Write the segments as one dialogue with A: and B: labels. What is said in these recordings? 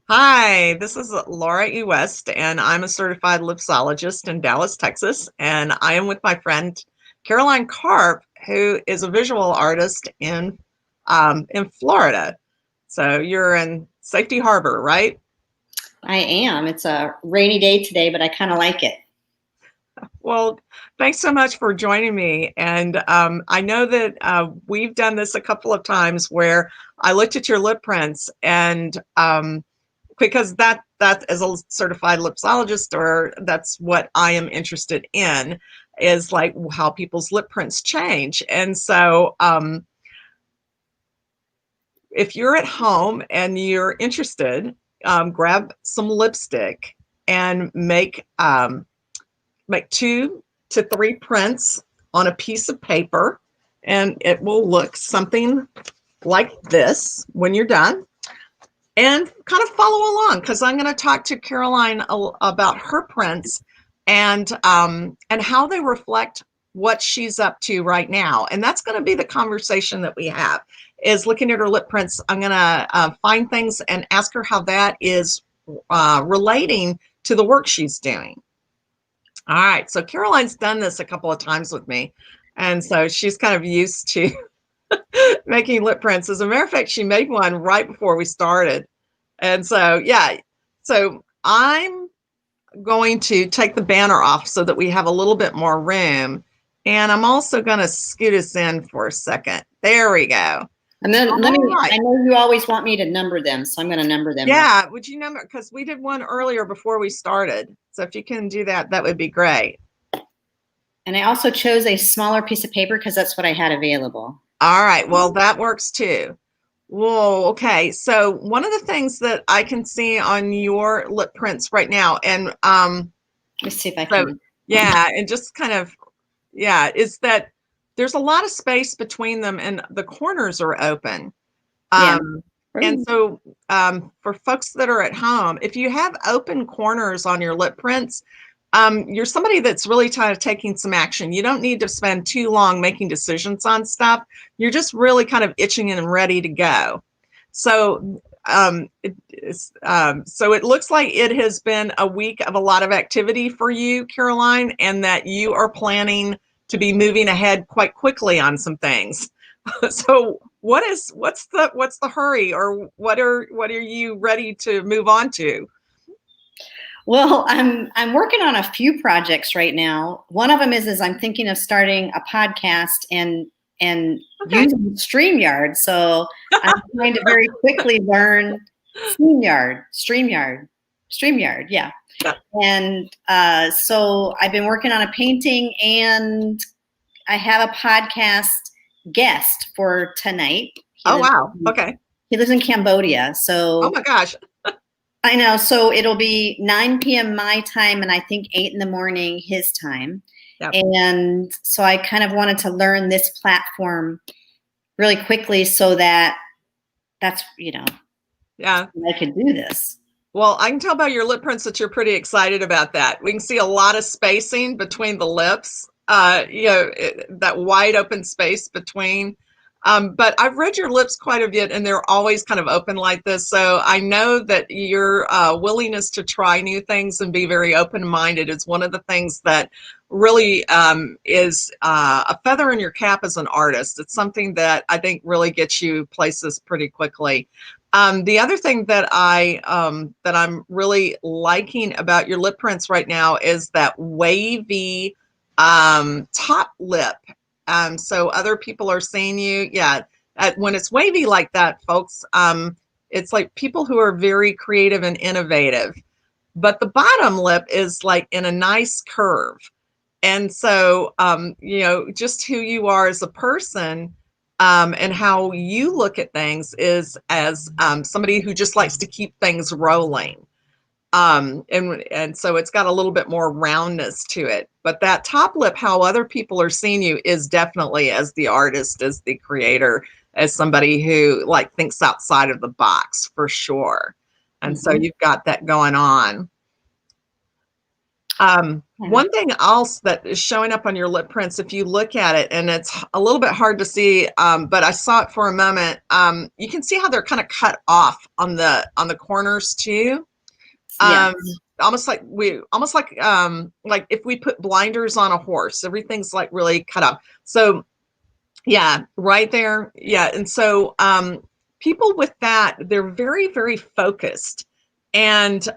A: Hi, this is Laura E. West, and I'm a certified lipsologist in Dallas, Texas. And I am with my friend Caroline Karp, who is a visual artist in Florida. So you're in Safety Harbor, right?
B: I am. It's a rainy day today, but I kind of like it.
A: Well, thanks so much for joining me. And I know that we've done this a couple of times where I looked at your lip prints and because that as a certified lipsologist, or that's what I am interested in, is like how people's lip prints change. And so if you're at home and you're interested, grab some lipstick and make 2 to 3 prints on a piece of paper, and it will look something like this when you're done. And kind of follow along, because I'm going to talk to Caroline about her prints and how they reflect what she's up to right now. And that's going to be the conversation that we have, is looking at her lip prints. I'm going to find things and ask her how that is relating to the work she's doing. All right, so Caroline's done this a couple of times with me, and so she's kind of used to making lip prints. As a matter of fact, she made one right before we started. And so, yeah, so I'm going to take the banner off so that we have a little bit more room. And I'm also going to scoot us in for a second. There we go.
B: And then I know you always want me to number them, so I'm going to number them.
A: Yeah, would you number? Because we did one earlier before we started. So if you can do that, that would be great.
B: And I also chose a smaller piece of paper because that's what I had available.
A: All right, well, that works too. Whoa, okay. So one of the things that I can see on your lip prints right now, and
B: let's see if I can.
A: Yeah, and just kind of, yeah, is that there's a lot of space between them and the corners are open.
B: Yeah.
A: And so for folks that are at home, if you have open corners on your lip prints, you're somebody that's really kind of taking some action. You don't need to spend too long making decisions on stuff. You're just really kind of itching and ready to go. So so it looks like it has been a week of a lot of activity for you, Caroline, and that you are planning to be moving ahead quite quickly on some things. So what's the hurry, or what are you ready to move on to?
B: Well, I'm working on a few projects right now. One of them is I'm thinking of starting a podcast and using StreamYard. So I'm trying to very quickly learn StreamYard, yeah. And so I've been working on a painting, and I have a podcast guest for tonight.
A: Oh, wow. Okay.
B: He lives in Cambodia. So,
A: oh my gosh.
B: I know. So it'll be 9 p.m. my time, and I think 8 in the morning his time. Yep. And so I kind of wanted to learn this platform really quickly so that's,
A: yeah,
B: I could do this.
A: Well, I can tell by your lip prints that you're pretty excited about that. We can see a lot of spacing between the lips, that wide open space between. But I've read your lips quite a bit, and they're always kind of open like this. So I know that your willingness to try new things and be very open-minded is one of the things that really is a feather in your cap as an artist. It's something that I think really gets you places pretty quickly. The other thing that I'm really liking about your lip prints right now is that wavy top lip. So other people are seeing you. Yeah. When it's wavy like that, folks, it's like people who are very creative and innovative, but the bottom lip is like in a nice curve. And so, just who you are as a person, and how you look at things is as somebody who just likes to keep things rolling. And so it's got a little bit more roundness to it. But that top lip, how other people are seeing you, is definitely as the artist, as the creator, as somebody who like thinks outside of the box, for sure. And so you've got that going on. One thing else that is showing up on your lip prints, if you look at it, and it's a little bit hard to see, but I saw it for a moment. You can see how they're kind of cut off on the corners too.
B: Yes.
A: Almost like if we put blinders on a horse, everything's like really cut off. So yeah, right there. Yeah. And so people with that, they're very, very focused. And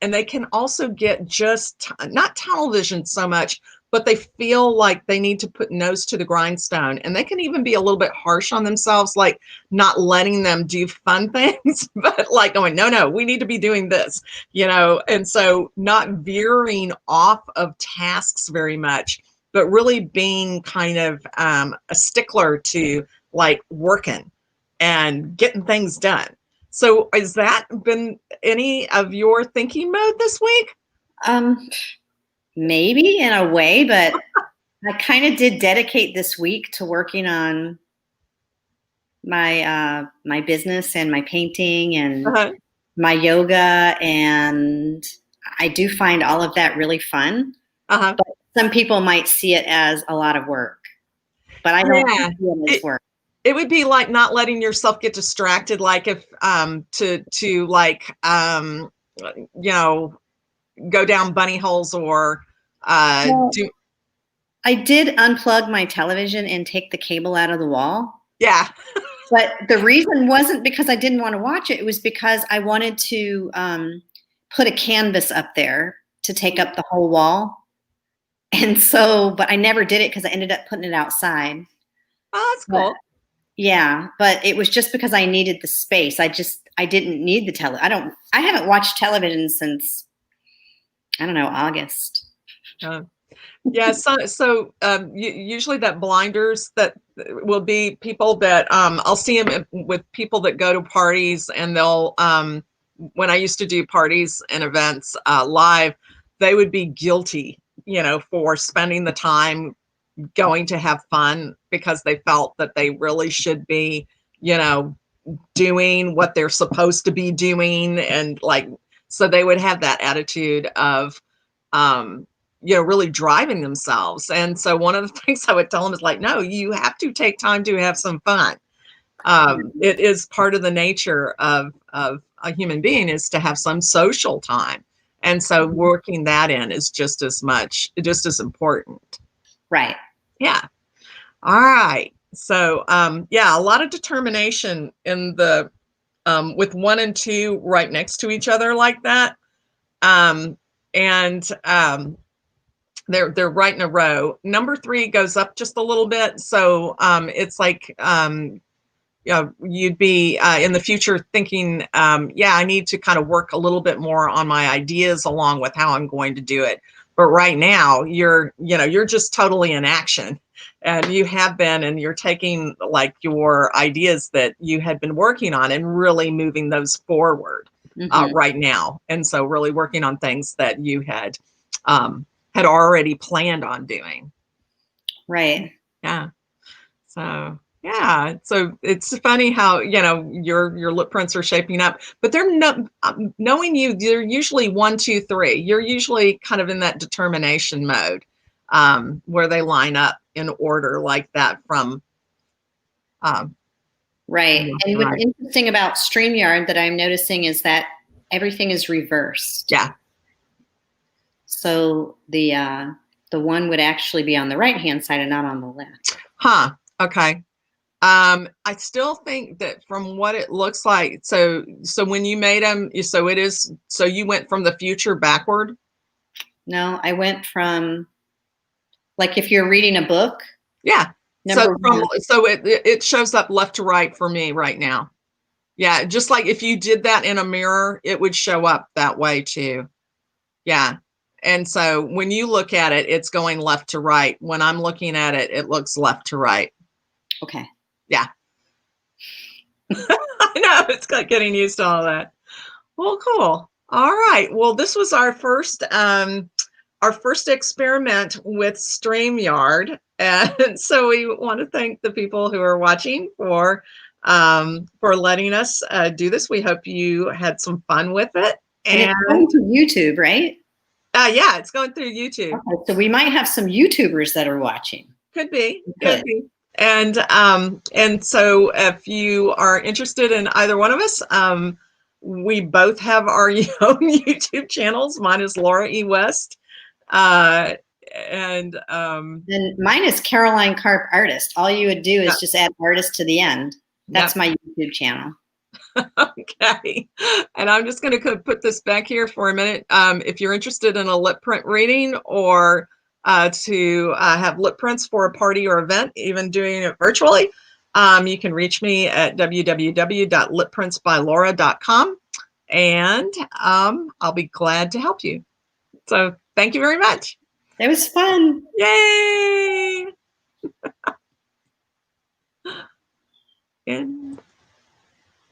A: they can also get just not tunnel vision so much, but they feel like they need to put nose to the grindstone. And they can even be a little bit harsh on themselves, like not letting them do fun things, but like going, no, no, we need to be doing this, and so not veering off of tasks very much, but really being kind of a stickler to like working and getting things done. So has that been any of your thinking mode this week?
B: Maybe in a way, but I kind of did dedicate this week to working on my business and my painting and
A: Uh-huh.
B: my yoga, and I do find all of that really fun.
A: Uh-huh.
B: But some people might see it as a lot of work, but I don't
A: Yeah.
B: see it as work.
A: It would be like not letting yourself get distracted, like if to like go down bunny holes or
B: Well,
A: do
B: I did unplug my television and take the cable out of the wall.
A: yeah.
B: But the reason wasn't because I didn't want to watch it. It was because I wanted to put a canvas up there to take up the whole wall. And so, but I never did it because I ended up putting it outside.
A: Oh, that's
B: But
A: cool.
B: yeah, but it was just because I needed the space. I didn't need the I haven't watched television since, I don't know, August.
A: Yeah, usually that blinders that will be people that I'll see them with people that go to parties, and they'll when I used to do parties and events live, they would be guilty, for spending the time going to have fun because they felt that they really should be, doing what they're supposed to be doing, and like so they would have that attitude of really driving themselves. And so one of the things I would tell them is like, no, you have to take time to have some fun. It is part of the nature of a human being is to have some social time. And so working that in is just as important.
B: Right.
A: Yeah. All right. So yeah, a lot of determination in the with 1 and 2 right next to each other like that. And they're right in a row. Number 3 goes up just a little bit. So it's like you'd be in the future thinking, I need to kind of work a little bit more on my ideas along with how I'm going to do it. But right now you're just totally in action, and you have been, and you're taking like your ideas that you had been working on and really moving those forward right now. And so really working on things that you had already planned on doing.
B: Right.
A: Yeah. So yeah, so it's funny how your lip prints are shaping up, but they're not knowing you. They're usually 1, 2, 3. You're usually kind of in that determination mode, where they line up in order like that from.
B: Right. And what's
A: Right.
B: interesting about StreamYard that I'm noticing is that everything is reversed.
A: Yeah.
B: So the one would actually be on the right-hand side and not on the left.
A: Huh. Okay. I still think that from what it looks like, so when you made them, so you went from the future backward.
B: No, I went from, like, if you're reading a book.
A: Yeah.
B: Number one.
A: So it shows up left to right for me right now. Yeah, just like if you did that in a mirror, it would show up that way too. Yeah. And so when you look at it, it's going left to right. When I'm looking at it, it looks left to right.
B: Okay.
A: Yeah. I know, it's like getting used to all that. Well, cool. All right. Well, this was our first experiment with StreamYard. And so we want to thank the people who are watching for letting us do this. We hope you had some fun with it.
B: And it's going to YouTube, right?
A: Yeah, it's going through YouTube.
B: Okay, so we might have some YouTubers that are watching.
A: Could be, could
B: Good.
A: be. And so if you are interested in either one of us, we both have our own YouTube channels. Mine is Laura E. West. And
B: Then mine is Caroline Karp Artist. All you would do
A: yeah,
B: is just add artist to the end. That's
A: yep.
B: my YouTube channel.
A: Okay. And I'm just going to put this back here for a minute. If you're interested in a lip print reading or to have lip prints for a party or event, even doing it virtually, you can reach me at www.lipprintsbylaura.com, and I'll be glad to help you. So thank you very much.
B: It was fun.
A: Yay! And